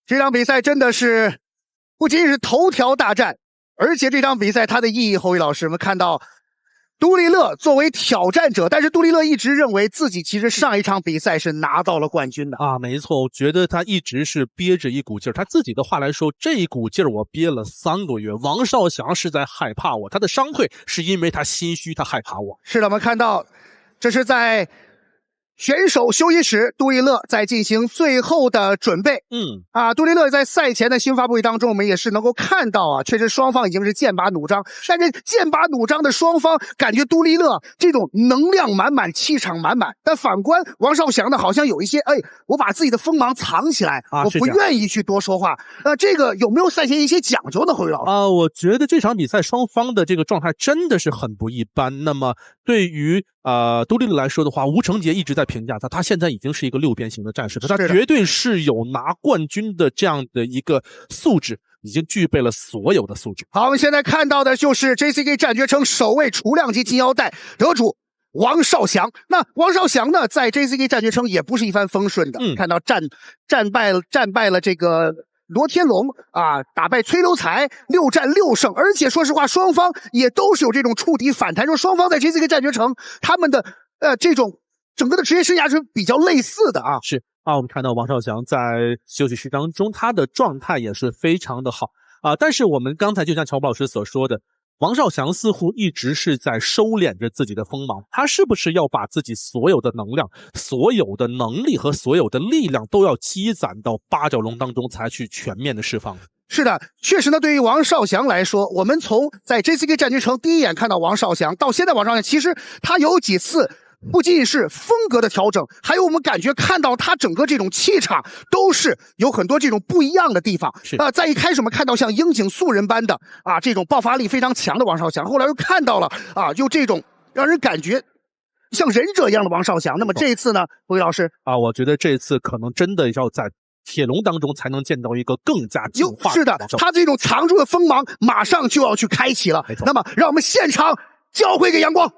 这场比赛真的是不仅是头条大战，而且这场比赛它的意义，侯宇老师，我们看到杜立乐作为挑战者，但是杜立乐一直认为自己其实上一场比赛是拿到了冠军的啊，没错，我觉得他一直是憋着一股劲儿。他自己的话来说，这一股劲儿我憋了3个月。王少祥是在害怕我，他的伤退是因为他心虚，他害怕我。是的，我们看到这是在选手休息室，杜立乐在进行最后的准备。杜立乐在赛前的新闻发布会当中，我们也是能够看到啊，确实双方已经是剑拔弩张，但是剑拔弩张的双方，感觉杜立乐这种能量满满、气场满满，但反观王少祥呢，好像有一些我把自己的锋芒藏起来，我不愿意去多说话。这个有没有赛前一些讲究呢？侯宇老师我觉得这场比赛双方的这个状态真的是很不一般。那么对于杜立乐来说的话，吴成杰一直在评价他现在已经是一个6边形的战士了，他绝对是有拿冠军的这样的一个素质，已经具备了所有的素质。好，我们现在看到的就是 JCK 战绝城首位雏量级金腰带得主王少祥。那王少祥呢，在 JCK 战绝城也不是一帆风顺的，看到战败了这个罗天龙啊，打败崔留才，6战6胜，而且说实话，双方也都是有这种触底反弹，说双方在 JCK 战绝城他们的这种整个的职业生涯是比较类似的啊。是啊，我们看到王少祥在休息室当中，他的状态也是非常的好啊。但是我们刚才就像乔布老师所说的，王少祥似乎一直是在收敛着自己的锋芒，他是不是要把自己所有的能量、所有的能力和所有的力量都要积攒到八角笼当中才去全面的释放？是的，确实呢，对于王少祥来说，我们从在 JCK 战绝城第一眼看到王少祥，到现在王少祥其实他有几次不仅仅是风格的调整，还有我们感觉看到他整个这种气场都是有很多这种不一样的地方。在一开始我们看到像樱井素人般的这种爆发力非常强的王少祥，后来又看到了就这种让人感觉像忍者一样的王少祥。那么这一次呢，胡宇老师我觉得这一次可能真的要在铁笼当中才能见到一个更加进化的。是的，他这种藏住的锋芒马上就要去开启了。那么让我们现场交回给阳光。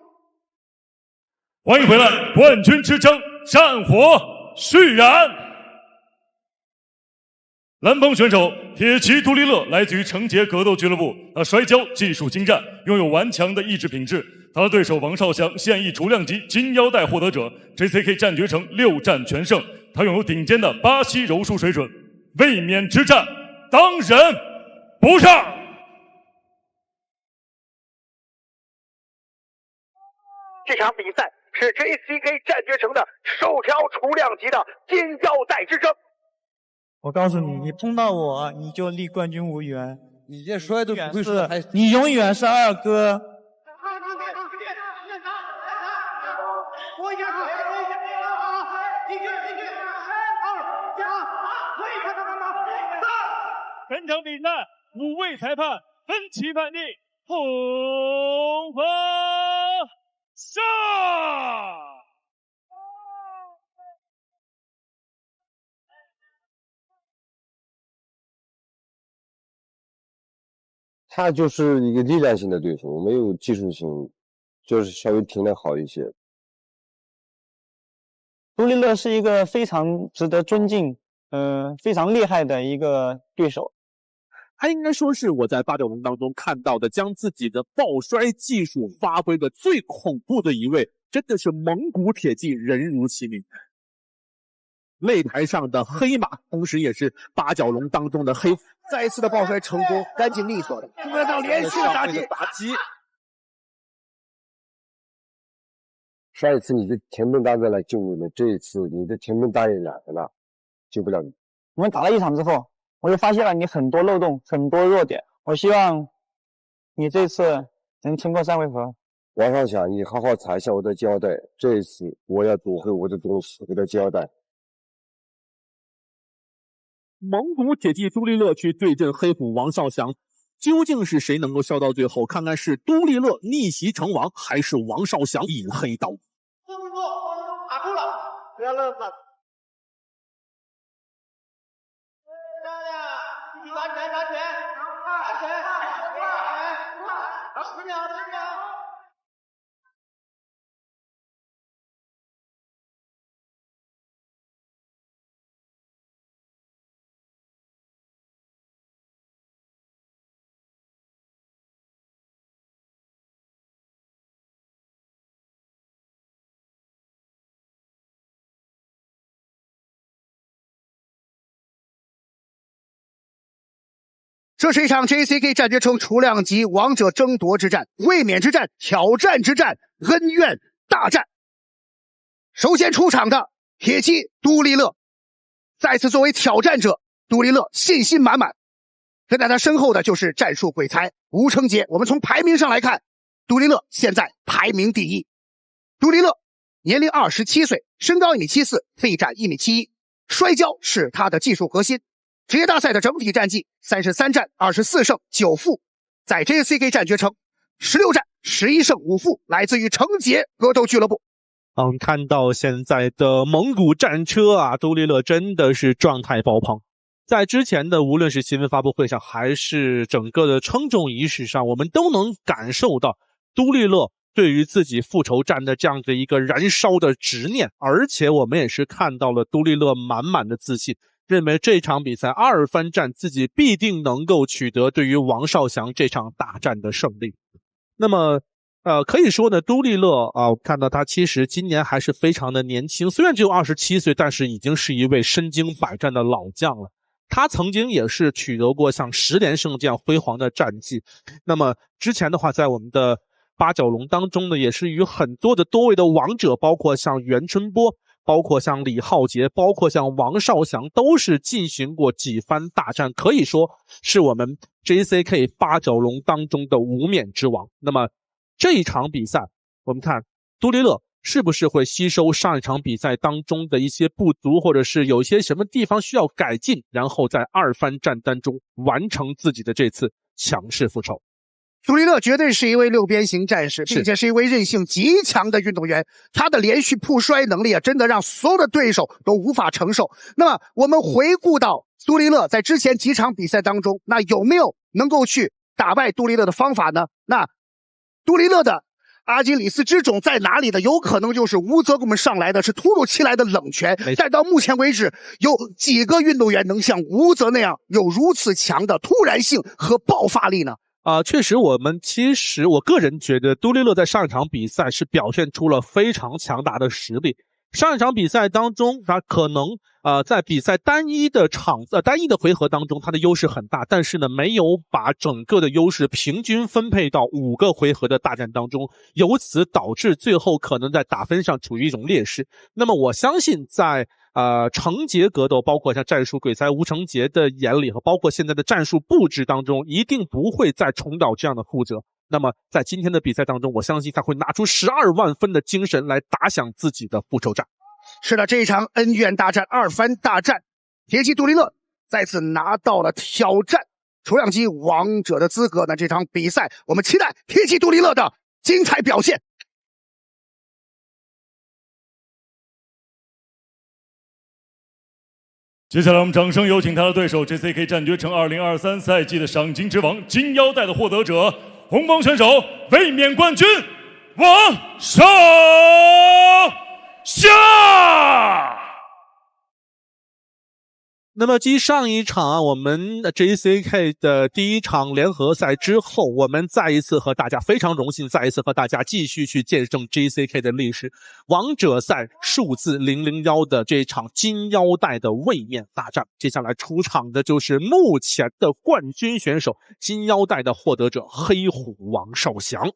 欢迎回来，冠军之争，战火续燃。蓝帮选手铁骑杜立乐来自于成杰格斗俱乐部，摔跤技术精湛，拥有顽强的意志品质。他的对手王少祥，现役雏量级金腰带获得者 ，JCK 战绝城6战全胜。他拥有顶尖的巴西柔术水准，卫冕之战当仁不让。这场比赛是 JCK 战绝城的首条雏量级的金腰带之争。我告诉你，你碰到我，你就离冠军无缘。你这说都不会说，你永远是二哥。本场比赛5位裁判分歧判定，红方胜。他就是一个力量型的对手，没有技术型，就是稍微停得好一些。杜立乐是一个非常值得尊敬，非常厉害的一个对手。他应该说是我在八角笼当中看到的将自己的抱摔技术发挥的最恐怖的一位，真的是蒙古铁骑，人如其名。擂台上的黑马，同时也是八角笼当中的黑。再一次的抱摔成功，干净利索的，看到连续的打击。上一次你的前面大战来救你们，这一次你的前面大也来了，救不了你。我们打了1场之后，我就发现了你很多漏洞，很多弱点。我希望你这次能撑过3回合。王少祥，你好好查一下我的胶带，这一次我要夺回我的东西，我的胶带。蒙古铁骑杜立乐去对阵黑虎王少祥，究竟是谁能够笑到最后？看看是杜立乐逆袭成王，还是王少祥引黑刀？打住了，不要乐了。完全拿拳，拿拳，10秒，10秒。这是一场 JCK 战绝城雏量级王者争夺之战、卫冕之战、挑战之战、恩怨大战。首先出场的铁骑杜立乐，再次作为挑战者，杜立乐信心满满。跟在他身后的就是战术鬼才吴成杰。我们从排名上来看，杜立乐现在排名第一。杜立乐年龄27岁，身高1.74米，臂展1.71米，摔跤是他的技术核心。职业大赛的整体战绩33战24胜9负，在 JCK 战绝城16战11胜5负，来自于成杰格斗俱乐部。看到现在的蒙古战车啊，杜立乐真的是状态爆棚。在之前的无论是新闻发布会上，还是整个的称重仪式上，我们都能感受到杜立乐对于自己复仇战的这样的一个燃烧的执念，而且我们也是看到了杜立乐满满的自信，认为这场比赛2番战自己必定能够取得对于王少祥这场大战的胜利。那么可以说呢，杜立乐我看到他其实今年还是非常的年轻，虽然只有27岁，但是已经是一位身经百战的老将了。他曾经也是取得过像10连胜这样辉煌的战绩。那么之前的话，在我们的八角笼当中呢，也是与很多位的王者，包括像袁春波，包括像李浩杰，包括像王少祥，都是进行过几番大战，可以说是我们 JCK 八角笼当中的无冕之王。那么这一场比赛，我们看杜立乐是不是会吸收上一场比赛当中的一些不足，或者是有些什么地方需要改进，然后在2番战当中完成自己的这次强势复仇。杜立乐绝对是一位6边形战士，并且是一位韧性极强的运动员，他的连续扑摔能力真的让所有的对手都无法承受。那么我们回顾到杜立乐在之前几场比赛当中，那有没有能够去打败杜立乐的方法呢？那杜立乐的阿基里斯之踵在哪里呢？有可能就是吴泽给我们上来的是突如其来的冷拳，但到目前为止，有几个运动员能像吴泽那样有如此强的突然性和爆发力呢？确实我个人觉得杜立乐在上一场比赛是表现出了非常强大的实力。上一场比赛当中，他可能在比赛单一的回合当中他的优势很大，但是呢没有把整个的优势平均分配到5个回合的大战当中，由此导致最后可能在打分上处于一种劣势。那么我相信在成杰格斗，包括像战术鬼才吴成杰的眼里，和包括现在的战术布置当中，一定不会再重蹈这样的覆辙。那么在今天的比赛当中，我相信他会拿出12万分的精神来打响自己的复仇战。是的，这一场恩怨大战2番大战，铁骑杜立乐再次拿到了挑战雏量级王者的资格。那这场比赛我们期待铁骑杜立乐的精彩表现。接下来我们掌声有请他的对手 JCK 战绝城2023赛季的赏金之王金腰带的获得者，红帮选手卫冕冠军王少祥。那么继上一场我们 JCK 的第1场联合赛之后，我们非常荣幸再一次和大家继续去见证 JCK 的历史，王者赛数字001的这场金腰带的卫冕大战。接下来出场的就是目前的冠军选手，金腰带的获得者黑虎王少祥。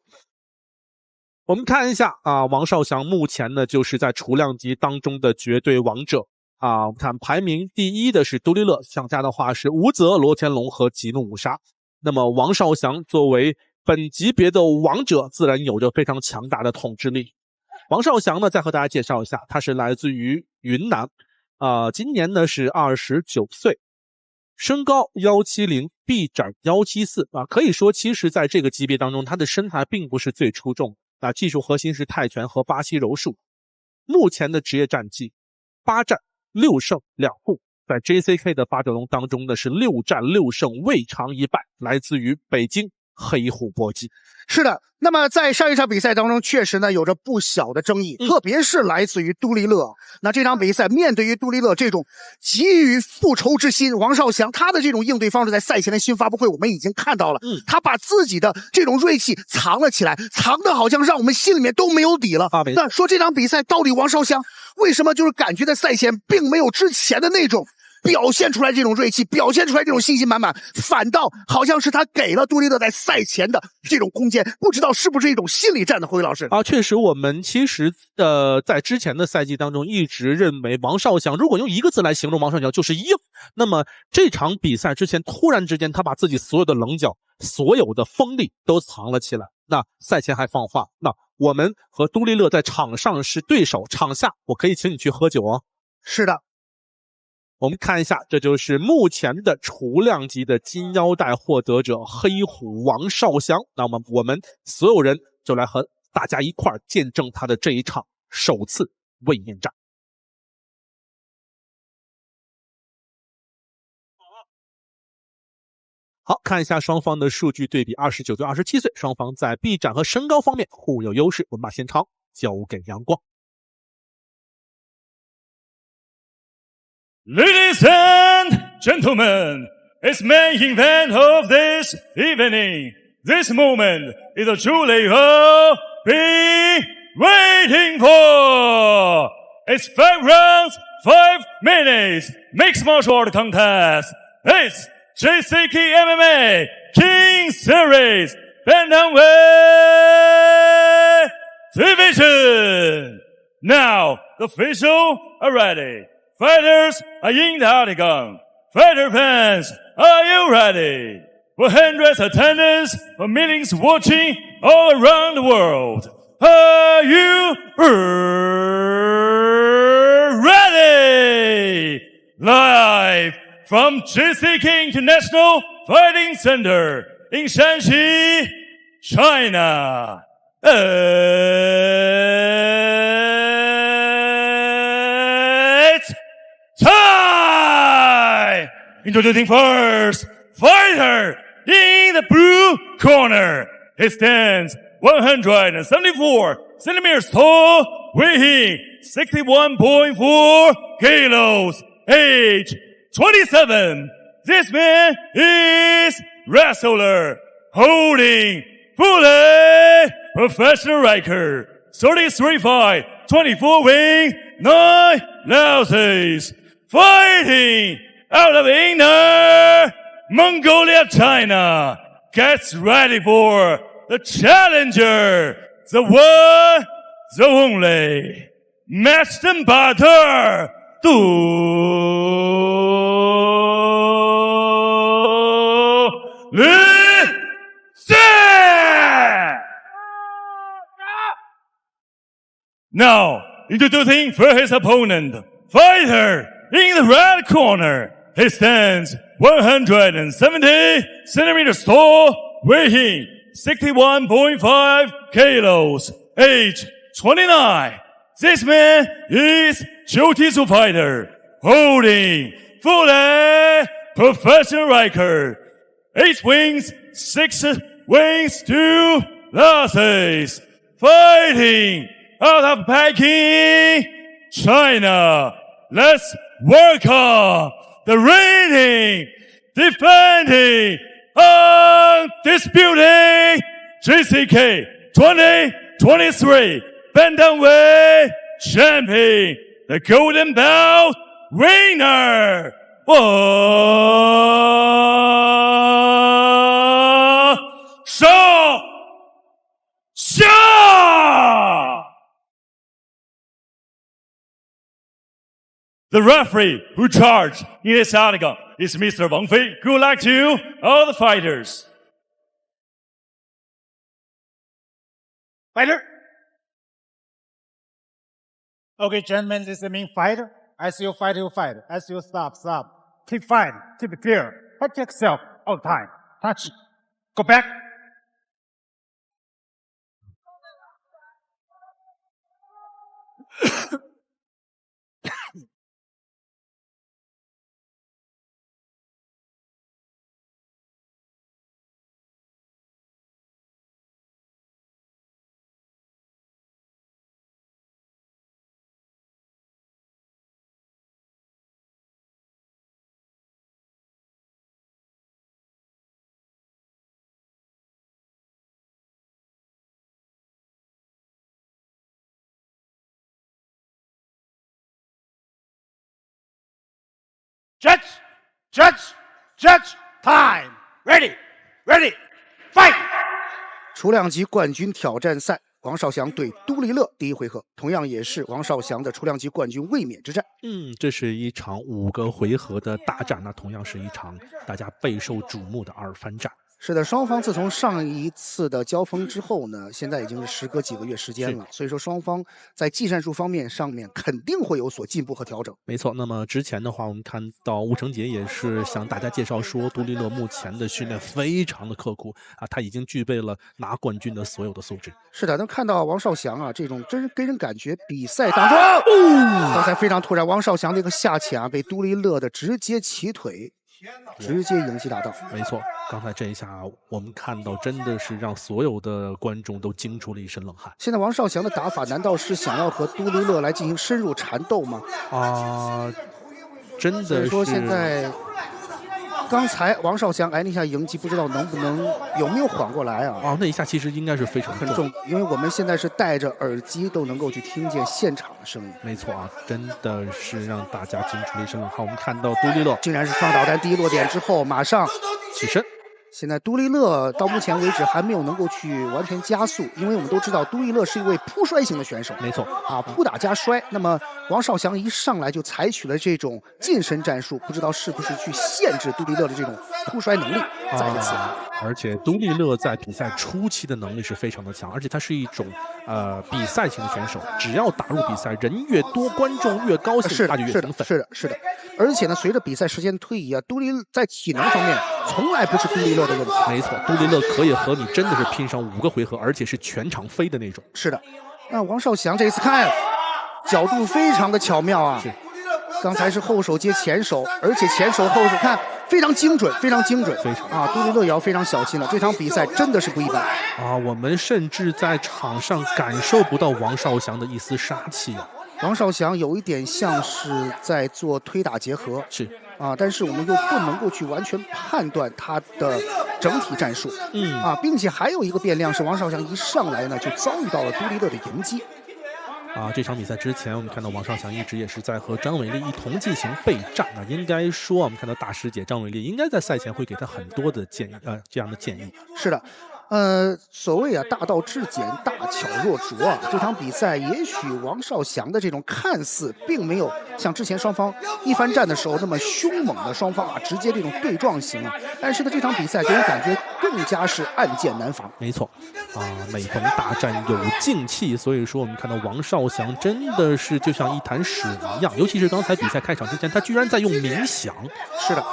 我们看一下王少祥目前呢就是在雏量级当中的绝对王者。我们看排名第1的是杜立乐，相加的话是吴泽、罗天龙和吉怒五杀。那么王少祥作为本级别的王者，自然有着非常强大的统治力。王少祥呢，再和大家介绍一下，他是来自于云南，今年呢是29岁，身高170，臂展174，可以说其实在这个级别当中，他的身材并不是最出众，技术核心是泰拳和巴西柔术。目前的职业战绩8战6胜2负，在 JCK 的八角笼当中呢是6战6胜未尝1败，来自于北京黑虎搏击。是的，那么在上一场比赛当中，确实呢有着不小的争议，特别是来自于杜立乐。那这场比赛面对于杜立乐这种急于复仇之心，王少祥他的这种应对方式，在赛前的新发布会我们已经看到了，他把自己的这种锐气藏了起来，藏的好像让我们心里面都没有底了。那说这场比赛到底王少祥为什么就是感觉在赛前并没有之前的那种表现出来这种锐气，表现出来这种信心满满，反倒好像是他给了杜立乐在赛前的这种空间，不知道是不是一种心理战的，辉老师确实，我们其实在之前的赛季当中一直认为王少祥，如果用一个字来形容王少祥就是硬。那么这场比赛之前，突然之间他把自己所有的棱角、所有的锋利都藏了起来。那赛前还放话，那我们和杜立乐在场上是对手，场下我可以请你去喝酒哦。是的。我们看一下，这就是目前的雏量级的金腰带获得者黑虎王少祥。那么我们所有人就来和大家一块儿见证他的这一场首次卫冕战。好，看一下双方的数据对比，29对27岁，双方在臂展和身高方面互有优势。我们把现场交给阳光。Ladies and gentlemen, it's main event of this evening. This moment is a truly been waiting for. It's 5 rounds, 5 minutes, mixed martial art contest. It's JCK MMA King Series Bantamweight Division. Now, the officials are ready. Fighters are in the octagon. Fighter fans, are you ready? For hundreds of attendants, for millions watching all around the world, are you ready? Live from JCK International Fighting Center in Shanxi, China. Time! Introducing first, fighter in the blue corner. He stands 174 centimeters tall, weighing 61.4 kilos, age 27. This man is wrestler, holding fully professional record. 33 fight, 24 win, 9 losses. Fighting out of Inner Mongolia, China. Gets ready for the challenger. The one, the only. Match them butter. Now, introducing for his opponent, fighter in the red corner. He stands 170 centimeters tall, weighing 61.5 kilos, age 29. This man is Jiu-Jitsu fighter, holding fully professional record. 8 wins, 6 wins, 2 losses. Fighting out of Peking, China. Let's welcome the reigning, defending, undisputed JCK 2023 Bantamweight Champion, the Golden Belt winner. Shaw! The referee who charged in this octagon is Mr. Wang Fei. Good luck to you, all the fighters. Fighter. Okay, gentlemen, this is the main fighter. As you fight, you fight. As you stop. Keep fighting. Keep it clear. Protect yourself all the time. Touch. Go back. Judge, time, ready, fight！ 重量级冠军挑战赛，王少祥对杜立乐第一回合，同样也是王少祥的重量级冠军卫冕之战。这是一场5个回合的大战，那同样是一场大家备受瞩目的二番战。是的，双方自从上一次的交锋之后呢，现在已经是时隔几个月时间了，所以说双方在技战术方面上面肯定会有所进步和调整。没错，那么之前的话，我们看到吴成杰也是向大家介绍说，杜立乐目前的训练非常的刻苦啊，他已经具备了拿冠军的所有的素质。是的，能看到王少祥啊，这种真给人感觉比赛当中，刚才非常突然，王少祥的一个下潜啊，被杜立乐的直接起腿。直接迎击打到，没错。刚才这一下，我们看到真的是让所有的观众都惊出了一身冷汗。现在王少祥的打法，难道是想要和杜立乐来进行深入缠斗吗？真的是。所以说现在，刚才王少祥那下迎击，不知道有没有缓过来啊？那一下其实应该是非常重，因为我们现在是戴着耳机都能够去听见现场的声音。没错啊，真的是让大家惊出了一身冷汗。我们看到杜立乐竟然是双导弹第一落点之后马上起身。现在杜立乐到目前为止还没有能够去完全加速，因为我们都知道杜立乐是一位扑摔型的选手，没错啊，扑打加摔。那么王少祥一上来就采取了这种近身战术，不知道是不是去限制杜立乐的这种扑摔能力。再一次，而且杜立乐在比赛初期的能力是非常的强，而且他是一种比赛型的选手，只要打入比赛，人越多，观众越高兴，他就越兴奋。是的。而且呢，随着比赛时间推移啊，杜立在体能方面从来不是杜立乐的问题。没错，杜立乐可以和你真的是拼上5个回合，而且是全场飞的那种。是的，那王少祥这一次看角度非常的巧妙啊。是。刚才是后手接前手，而且前手后手看非常精准，非常啊！杜立乐也要非常小心了。这场比赛真的是不一般啊！我们甚至在场上感受不到王少祥的一丝杀气啊。王少祥有一点像是在做推打结合，是啊，但是我们又不能够去完全判断他的整体战术，并且还有一个变量是王少祥一上来呢就遭遇到了杜立乐的迎击。这场比赛之前，我们看到王少祥一直也是在和张伟丽一同进行备战。应该说，我们看到大师姐张伟丽应该在赛前会给他很多的建议，这样的建议。是的。所谓大道至简，大巧若拙啊！这场比赛，也许王少祥的这种看似并没有像之前双方一番战的时候那么凶猛的双方直接这种对撞型啊，但是呢，这场比赛给人感觉更加是暗箭难防。没错，每逢大战有静气，所以说我们看到王少祥真的是就像一潭屎一样，尤其是刚才比赛开场之前，他居然在用冥想。是的。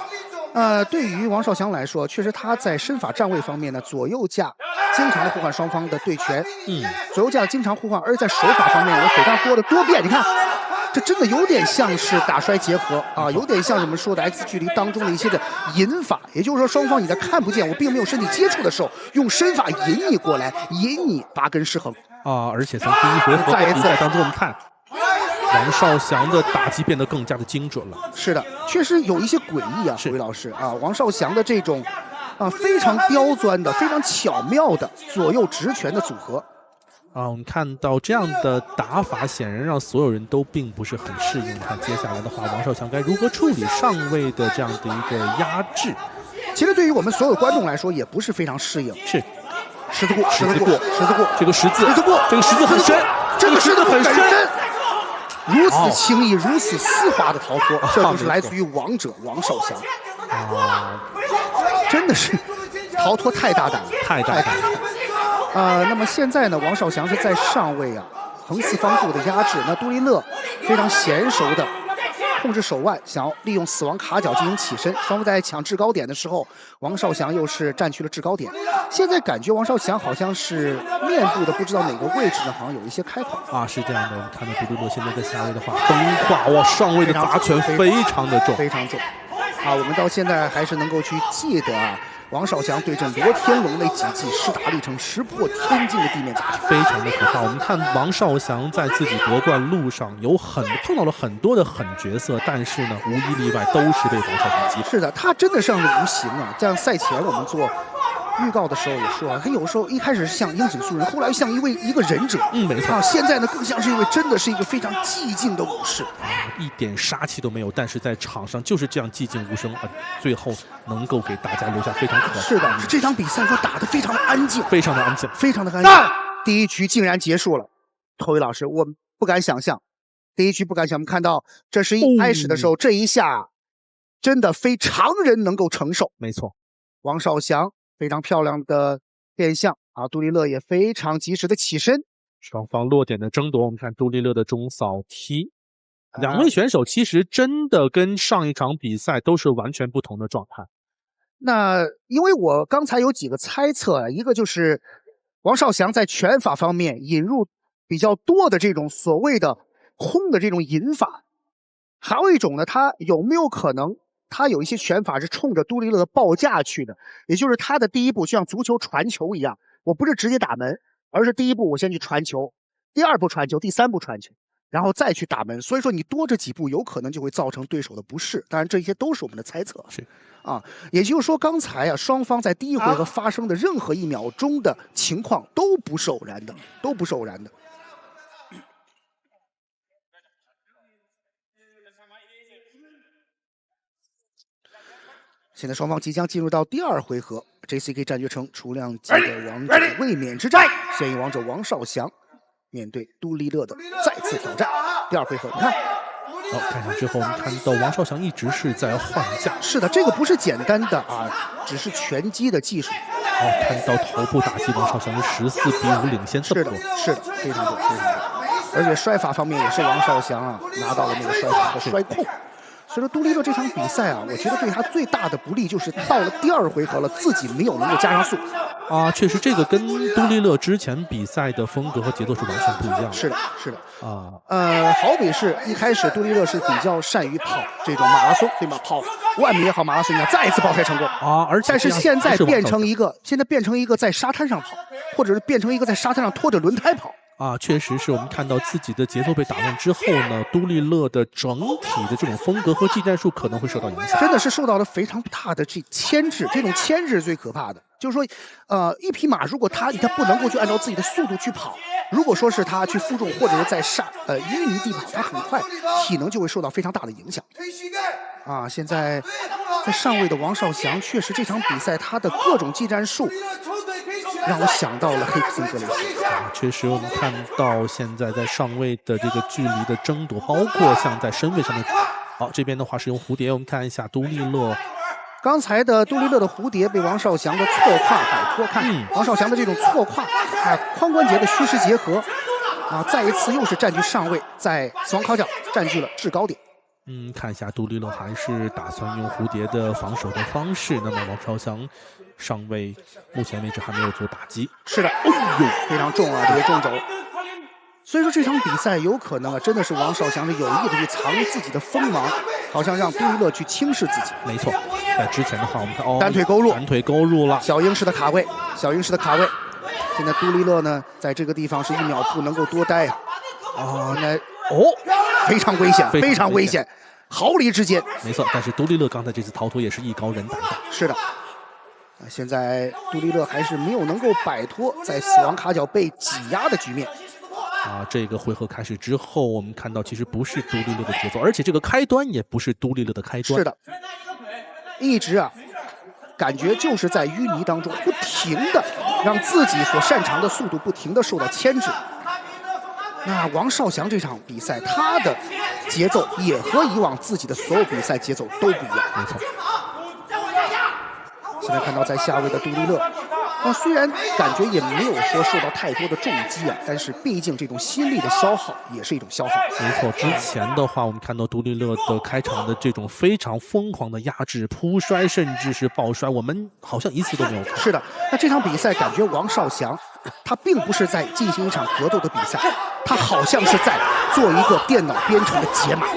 对于王少祥来说，确实他在身法站位方面呢，左右架经常的互换双方的对拳，左右架经常互换，而在手法方面有非常多的多变。你看，这真的有点像是打摔结合啊，有点像我们说的 X 距离当中的一些的引法，也就是说双方你在看不见我并没有身体接触的时候，用身法引你过来，引你8根失衡而且从第一回合的比赛当中我们看。王少祥的打击变得更加的精准了。是的，确实有一些诡异啊，韦老师啊，王少祥的这种非常刁钻的、非常巧妙的左右直拳的组合我们看到这样的打法，显然让所有人都并不是很适应。看接下来的话，王少祥该如何处理上位的这样的一个压制？其实对于我们所有观众来说，也不是非常适应。是，十字过，这个十字很深，这个十字很深。如此轻易、如此丝滑的逃脱，这就是来自于王者王少祥真的是逃脱太大胆了，太大胆了。那么现在呢，王少祥是在上位横四方步的压制，那杜立乐非常娴熟的控制手腕，想要利用死亡卡角进行起身。双方在抢制高点的时候，王少祥又是占据了制高点。现在感觉王少祥好像是面部的不知道哪个位置呢，好像有一些开口是这样的。我们看到杜立乐现在在下位的话，崩胯哇，上位的砸拳非常的重，非常重我们到现在还是能够去记得王少祥对阵罗天龙那几记施打力程石破天惊的地面砸拳，非常的可怕。我们看王少祥在自己夺冠路上碰到了很多的狠角色，但是呢，无一例外都是被王少祥击。是的，他真的是让人无形这样赛前我们做预告的时候也说他有时候一开始是像樱井素人，后来像一个忍者。没错。现在呢更像是真的是一个非常寂静的武士，一点杀气都没有，但是在场上就是这样寂静无声，最后能够给大家留下非常可爱。是的，这场比赛说打得非常的安静，非常的安静，非常的安静。第一局竟然结束了，头一老师，我不敢想象，第一局不敢想，我们看到这是一开始的时候，这一下真的非常人能够承受。没错，王少祥非常漂亮的变向啊，杜立乐也非常及时的起身。双方落点的争夺，我们看杜立乐的中扫踢，两位选手其实真的跟上一场比赛都是完全不同的状态。那因为我刚才有几个猜测，一个就是王少祥在拳法方面引入比较多的这种所谓的轰的这种引法，还有一种呢，他有没有可能他有一些拳法是冲着杜立乐的报价去的，也就是他的第一步就像足球传球一样，我不是直接打门，而是第一步我先去传球，第二步传球，第三步传球，然后再去打门。所以说你多这几步有可能就会造成对手的不适，当然这些都是我们的猜测。是啊，也就是说刚才啊双方在第一回合发生的任何1秒钟的情况都不是偶然的，都不是偶然的。现在双方即将进入到第2回合 ，JCK 战决城雏量级的王者卫冕之战，现役王者王少祥面对杜立乐的再次挑战。第2回合，你看，看上之后我们看到王少祥一直是在换架。是的，这个不是简单的啊，只是拳击的技术。看到头部打击，王少祥是14-5领先这么多。是的，非常多，非常多。而且摔法方面也是王少祥啊拿到了那个摔法和摔控。所以说杜立乐这场比赛啊，我觉得对他最大的不利就是到了第2回合了，自己没有能够加上速。确实这个跟杜立乐之前比赛的风格和节奏是完全不一样的。是的，是的。好比是一开始杜立乐是比较善于跑这种马拉松，对吗？跑10000米也好，马拉松也好，再一次爆摔成功而且但是现在变成一个在沙滩上跑，或者是变成一个在沙滩上拖着轮胎跑。确实是我们看到自己的节奏被打乱之后呢，杜立乐的整体的这种风格和技战术可能会受到影响，真的是受到了非常大的牵制，这种牵制是最可怕的。就是说，一匹马如果他不能够去按照自己的速度去跑，如果说是他去负重或者是在淤泥地跑，他很快体能就会受到非常大的影响。现在在上位的王少祥，确实这场比赛他的各种技战术让我想到了黑普森格雷斯。确实我们看到现在在上位的这个距离的争夺，包括像在身位上面。这边的话是用蝴蝶，我们看一下杜立乐。刚才的杜立乐的蝴蝶被王少祥的错胯摆脱，看王少祥的这种错胯髋关节的虚实结合再一次又是占据上位，在死亡靠脚占据了制高点。看一下杜立乐还是打算用蝴蝶的防守的方式，那么王少祥上位目前为止还没有做打击。是的，非常重这个重肘。所以说这场比赛有可能真的是王少祥是有意的去藏自己的锋芒，好像让杜立乐去轻视自己。没错，在之前的话我们看单腿勾入了，小鹰式的卡位，现在杜立乐呢在这个地方是1秒不能够多待非常危险，非常危险，毫厘之间。没错，但是杜立乐刚才这次逃脱也是艺高人胆大。是的，现在杜立乐还是没有能够摆脱在死亡卡脚被挤压的局面。这个回合开始之后，我们看到其实不是杜立乐的节奏，而且这个开端也不是杜立乐的开端。是的，一直感觉就是在淤泥当中不停的让自己所擅长的速度不停的受到牵制。那王少祥这场比赛，他的节奏也和以往自己的所有比赛节奏都不一样。没错。现在看到在下位的杜立乐，虽然感觉也没有说受到太多的重击但是毕竟这种心力的消耗也是一种消耗。没错，之前的话我们看到杜立乐的开场的这种非常疯狂的压制、扑摔，甚至是抱摔，我们好像一次都没有看。是的，那这场比赛感觉王少祥他并不是在进行一场格斗的比赛，他好像是在做一个电脑编程的解码。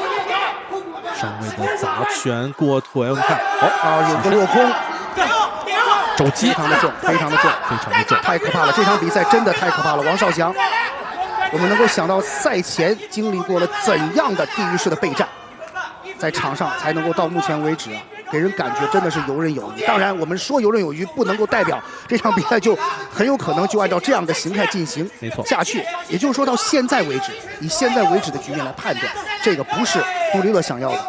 上位的砸拳过腿，我们看有个落空。肘击非常的重，太可怕了！这场比赛真的太可怕了。王少祥，我们能够想到赛前经历过了怎样的地狱式的备战，在场上才能够到目前为止给人感觉真的是游刃有余。当然，我们说游刃有余，不能够代表这场比赛就很有可能就按照这样的形态进行下去。也就是说，到现在为止，以现在为止的局面来判断，这个不是杜立乐想要的，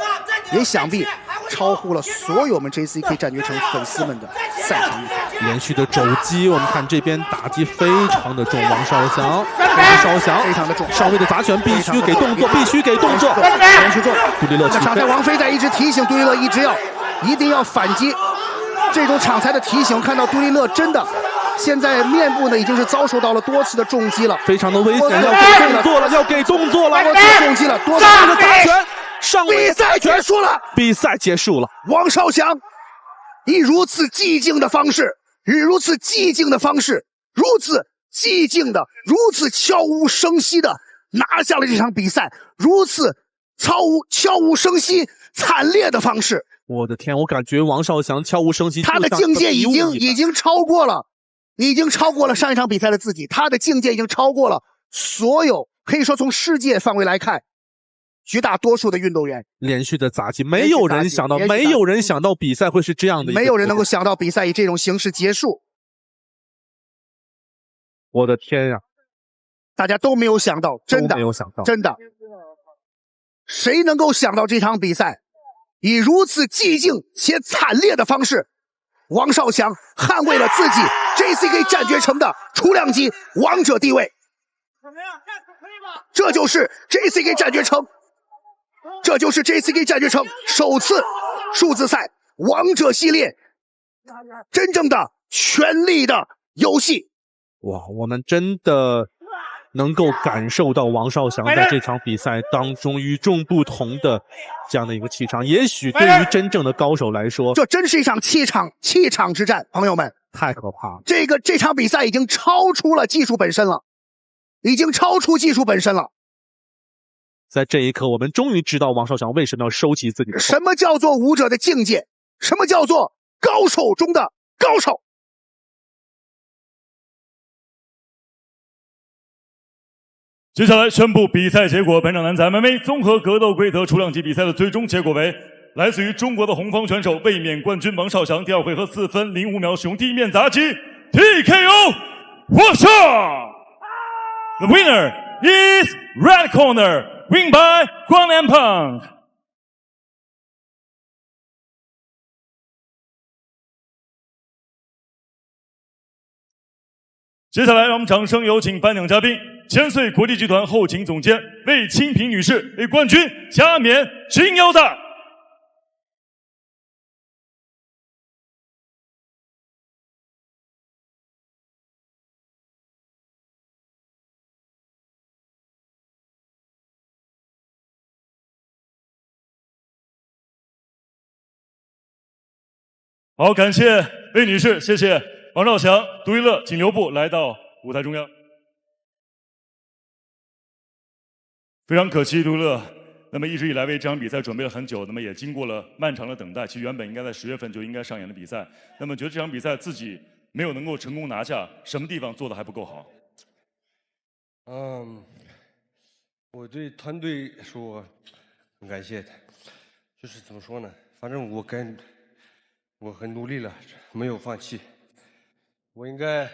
也想必超乎了所有我们 JCK 战绝城粉丝们的赛场预判。连续的肘击，我们看这边打击非常的重，王少祥，少祥非常的重，稍微的砸拳必须给动作，必须给动作，连续重。杜立乐那场裁王菲在一直提醒杜立乐一定要反击，这种场裁的提醒，看到杜立乐真的现在面部呢已经是遭受到了多次的重击了，非常的危险，要给动作了，要给动作了，多次重击了，多次的砸拳，比赛结束了，比赛结束了。王少祥以如此寂静的方式，如此寂静的如此悄无声息的拿下了这场比赛，如此悄无声息惨烈的方式。我的天，我感觉王少祥悄无声息，他的境界已经超过了上一场比赛的自己，他的境界已经超过了所有，可以说从世界范围来看，绝大多数的运动员。连续的砸击，没有人想到比赛会是这样的，没有人能够想到比赛以这种形式结束。我的天呀，大家都没有想到，真的没有想到，真的，谁能够想到这场比赛以如此寂静且惨烈的方式，王少祥捍卫了自己 JCK 战绝城的雏量级王者地位。这就是 JCK 战绝城首次数字赛王者系列真正的权力的游戏。哇，我们真的能够感受到王少祥在这场比赛当中与众不同的这样的一个气场。也许对于真正的高手来说，这真是一场气场之战，朋友们，太可怕了。这场比赛已经超出了技术本身了，在这一刻，我们终于知道王少祥为什么要收起自己的。什么叫做武者的境界？什么叫做高手中的高手？接下来宣布比赛结果。本场男子 MMA 综合格斗规则雏量级比赛的最终结果为：来自于中国的红方选手卫冕冠军王少祥，第二回合4分05秒使用地面砸击 TKO 获胜。The winner is red corner, win by ground and pound. 接下来，让我们掌声有请颁奖嘉宾，千岁国际集团后勤总监魏清平女士为冠军加冕金腰带。好，感谢魏女士，谢谢。王少祥、杜立乐请留步来到舞台中央。非常可惜，杜立乐那么一直以来为这场比赛准备了很久，那么也经过了漫长的等待。其实原本应该在10月份就应该上演的比赛，那么觉得这场比赛自己没有能够成功拿下，什么地方做的还不够好？我对团队说很感谢的，就是怎么说呢？反正我很努力了，没有放弃。我应该，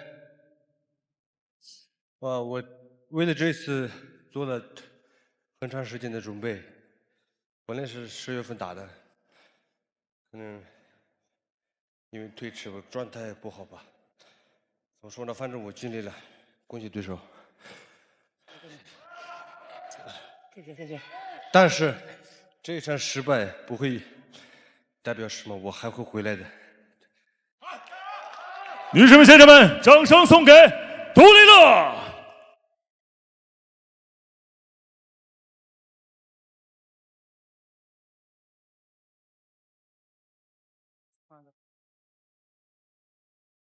我为了这次做了很长时间的准备，本来是10月份打的，可能因为推迟，我状态不好吧。怎么说呢？反正我尽力了，恭喜对手。谢谢。但是这一场失败不会代表什么，我还会回来的。女士们、先生们，掌声送给杜立乐！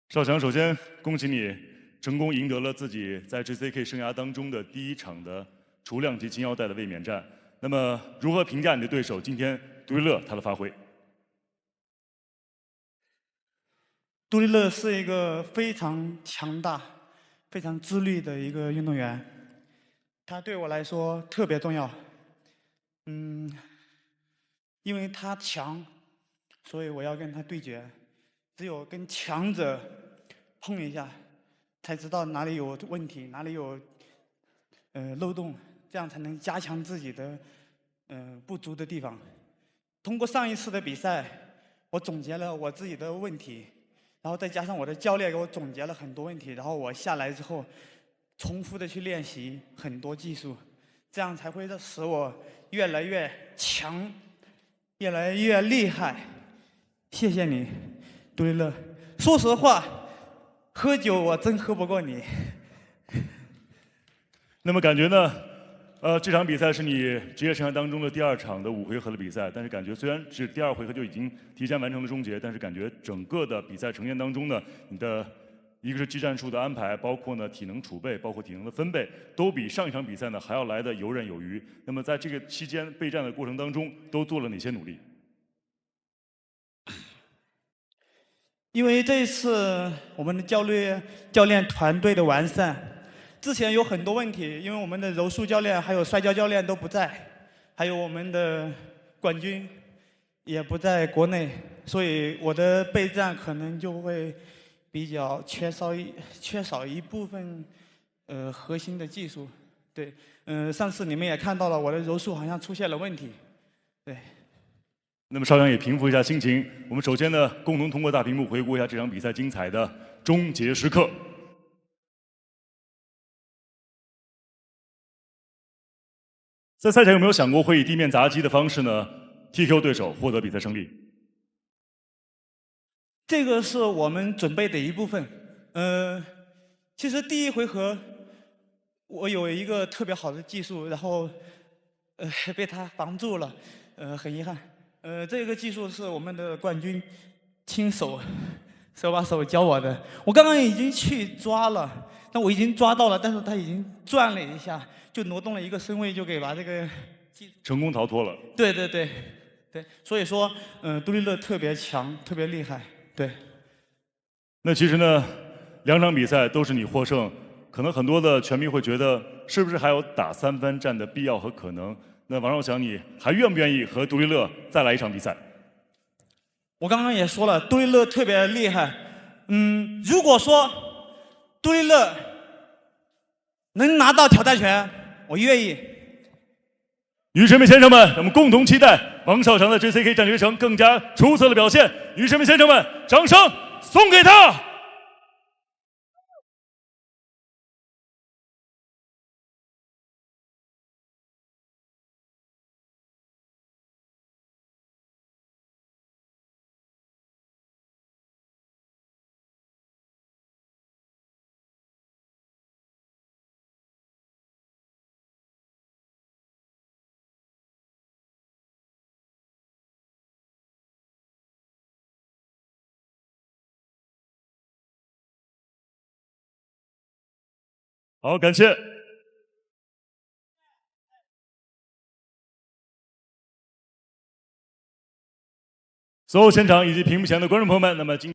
少祥，首先恭喜你成功赢得了自己在 JCK 生涯当中的第一场的雏量级金腰带的卫冕战。那么，如何评价你的对手今天杜立乐他的发挥？杜立乐是一个非常强大、非常自律的一个运动员，他对我来说特别重要。因为他强，所以我要跟他对决。只有跟强者碰一下，才知道哪里有问题，哪里有漏洞，这样才能加强自己的不足的地方。通过上一次的比赛，我总结了我自己的问题，然后再加上我的教练给我总结了很多问题，然后我下来之后重复的去练习很多技术，这样才会使我越来越强，越来越厉害。谢谢你，杜立乐。说实话，喝酒我真喝不过你。那么感觉呢？这场比赛是你职业生涯当中的第2场的5回合的比赛，但是感觉虽然是第2回合就已经提前完成了终结，但是感觉整个的比赛呈现当中呢，你的一个是技战术的安排，包括呢体能储备，包括体能的分配，都比上一场比赛呢还要来的游刃有余。那么在这个期间备战的过程当中，都做了哪些努力？因为这一次我们的教练团队的完善，之前有很多问题，因为我们的柔术教练还有摔跤教练都不在，还有我们的冠军也不在国内，所以我的备战可能就会比较缺少一部分核心的技术。对，上次你们也看到了，我的柔术好像出现了问题。对。那么邵阳也平复一下心情，我们首先呢，共同通过大屏幕回顾一下这场比赛精彩的终结时刻。在赛前有没有想过会以地面砸击的方式呢 TQ 对手，获得比赛胜利？这个是我们准备的一部分。其实第1回合我有一个特别好的技术，然后被他防住了，很遗憾。这个技术是我们的冠军亲手把手教我的。我刚刚已经去抓了，但我已经抓到了，但是他已经转了一下，就挪动了一个身位，就给把这个成功逃脱了。对，所以说，杜立乐特别强，特别厉害。对。那其实呢，2场比赛都是你获胜，可能很多的拳迷会觉得，是不是还有打3番战的必要和可能？那王少祥，你还愿不愿意和杜立乐再来一场比赛？我刚刚也说了，杜立乐特别厉害。如果说杜立乐能拿到挑战权，我愿意。女士们、先生们，我们共同期待王少祥在 JCK 战决城更加出色的表现。女士们、先生们，掌声送给他！好，感谢。所有现场以及屏幕前的观众朋友们，那么今